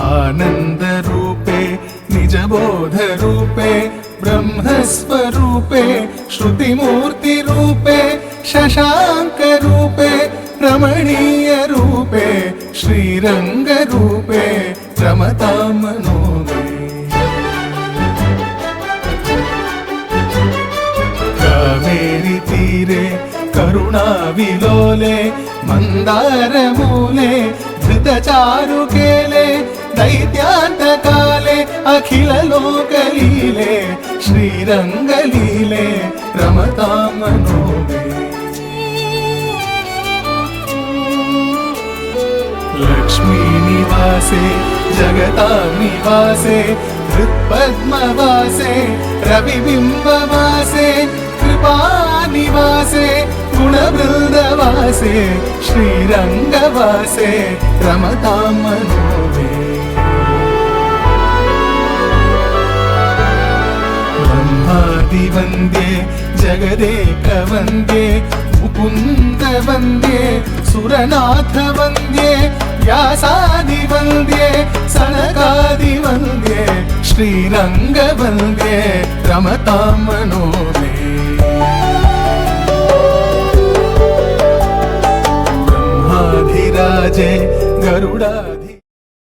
आनन्दरूपे निजबोधरूपे ब्रह्मस्वरूपे श्रुतिमूर्तिरूपे शशाङ्करूपे रमणीयरूपे श्रीरङ्गरूपे रमतां मनो मे। कावेरी तीरे करुणाविलोले मन्दारमूले धृतचारुकेले दैत्यान्तकाले अखिललोकलीले श्रीरङ्गलीले रमतां मनो मे। लक्ष्मीनिवासे जगतां निवासे हृत्पद्मवासे रविबिम्बवासे कृपानिवासे गुणवृन्दवासे श्रीरङ्गवासे रमतां मनो मे। ब्रह्मादिवन्द्ये जगदेकवन्द्ये मुकुन्दवन्द्ये सुरनाथवन्द्ये व्यासादिवन्द्ये सनकादिवन्द्ये श्रीरङ्गवन्द्ये रमतां मनो मे। ब्रह्माधिराजे गरुडा